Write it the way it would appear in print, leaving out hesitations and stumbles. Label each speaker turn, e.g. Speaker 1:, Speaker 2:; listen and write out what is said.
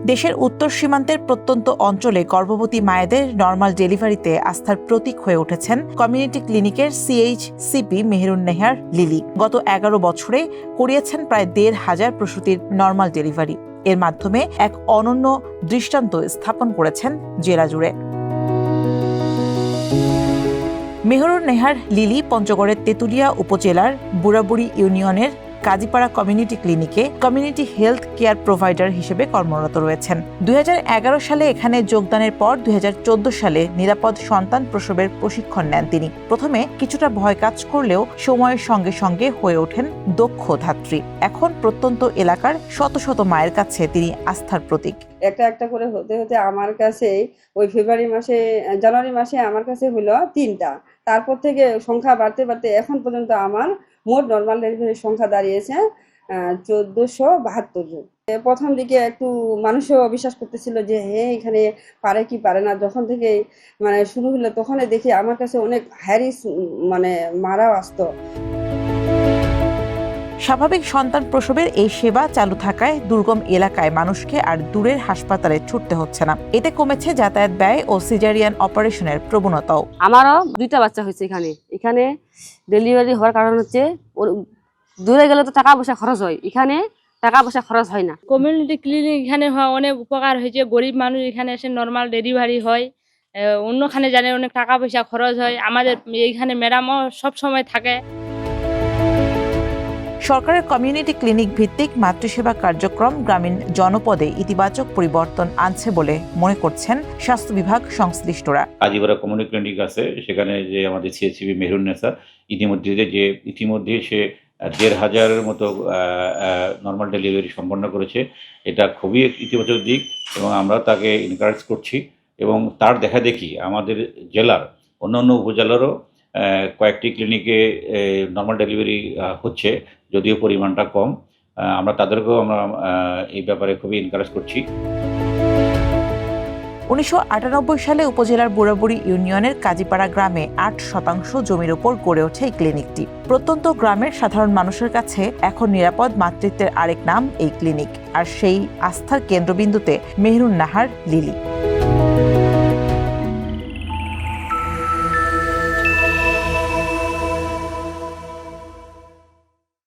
Speaker 1: দেশের উত্তর সীমান্তের প্রত্যন্ত অঞ্চলে গর্ভবতী মায়েদের নর্মাল ডেলিভারিতে আস্থার প্রতীক হয়ে উঠেছেন কমিউনিটি ক্লিনিকের CHCP মেহেরুন্নেহার লিলি। গত 11 বছরে করিয়েছেন প্রায় 1,500 প্রসূতির নর্মাল ডেলিভারি। এর মাধ্যমে এক অনন্য দৃষ্টান্ত স্থাপন করেছেন জেলা জুড়ে। মেহেরুন্নেহার লিলি পঞ্চগড়ের তেঁতুলিয়া উপজেলার বুড়াবুড়ি ইউনিয়নের কাজীপাড়া কমিউনিটি ক্লিনিকে কমিউনিটি হেলথ কেয়ার প্রোভাইডার হিসেবে কর্মরত রয়েছেন। 2011 সালে এখানে যোগদানের পর 2014 সালে নিরাপদ সন্তান প্রসবের প্রশিক্ষণ নেন তিনি। প্রথমে কিছুটা ভয় কাজ করলেও সময়ের সঙ্গে সঙ্গে হয়ে ওঠেন দক্ষ ধাত্রী। এখন প্রত্যন্ত এলাকার শত শত মায়ের কাছে তিনি আস্থার প্রতীক।
Speaker 2: একটা একটা করে হতে হতে আমার কাছে ওই জানুয়ারি মাসে আমার কাছে হলো 3টা। তারপর থেকে সংখ্যা বাড়তে বাড়তে এখন পর্যন্ত আমার মোট নর্মাল ডেলিভারির সংখ্যা দাঁড়িয়েছে 1472 জন। প্রথম দিকে একটু মানুষও অবিশ্বাস করতেছিল যে এখানে পারে কি পারে না। যখন থেকে শুরু হলো তখনই দেখি আমার কাছে অনেক হ্যারিস মারাও আসতো।
Speaker 1: স্বাভাবিক সন্তান প্রসবের এই সেবা চালু থাকায় দুর্গম এলাকায় মানুষকে আর দূরের হাসপাতালে ছুটতে হচ্ছে না। এতে কমেছে যাতায়াত ব্যয় ও সিজারিয়ান অপারেশনের প্রবণতাও।
Speaker 3: আমারও 2টা বাচ্চা হয়েছে এখানে ডেলিভারি হওয়ার কারণ হচ্ছে দূরে গেলে তো টাকা পয়সা খরচ হয়, এখানে টাকা পয়সা খরচ হয় না।
Speaker 4: কমিউনিটি ক্লিনিক এখানে হওয়া অনেক উপকার হয়েছে। গরিব মানুষ এখানে এসে নর্মাল ডেলিভারি হয়। অন্যখানে জানে অনেক টাকা পয়সা খরচ হয়, আমাদের এইখানে ম্যাডামও সব সময় থাকে।
Speaker 1: সরকারের কমিউনিটি ক্লিনিক ভিত্তিক মাতৃসেবা কার্যক্রম গ্রামীণ জনপদে ইতিবাচক পরিবর্তন আনছে বলে মনে করছেন স্বাস্থ্য বিভাগ সংশ্লিষ্টরা।
Speaker 5: কাজীপাড়া কমিউনিটি ক্লিনিক আছে, সেখানে যে আমাদের CHCP মেহেরুন্নেসা ইতিমধ্যে সে 1,500 মতো নর্মাল ডেলিভারি সম্পন্ন করেছে। এটা খুবই ইতিবাচক দিক এবং আমরা তাকে এনকারেজ করছি এবং তার দেখা দেখি আমাদের জেলার অন্যান্য উপজেলারও কয়েকটি ক্লিনিকে নর্মাল ডেলিভারি হচ্ছে, যদিও পরিমাণটা কম। আমরা তাদেরকেও এই ব্যাপারে খুবই এনকারেজ করছি।
Speaker 1: 1998 সালে উপজেলার বুড়াবুড়ি ইউনিয়নের কাজীপাড়া গ্রামে 8% জমির উপর গড়ে ওঠে এই ক্লিনিকটি। প্রত্যন্ত গ্রামের সাধারণ মানুষের কাছে এখন নিরাপদ মাতৃত্বের আরেক নাম এই ক্লিনিক, আর সেই আস্থার কেন্দ্রবিন্দুতে মেহেরুন্নেহার লিলি।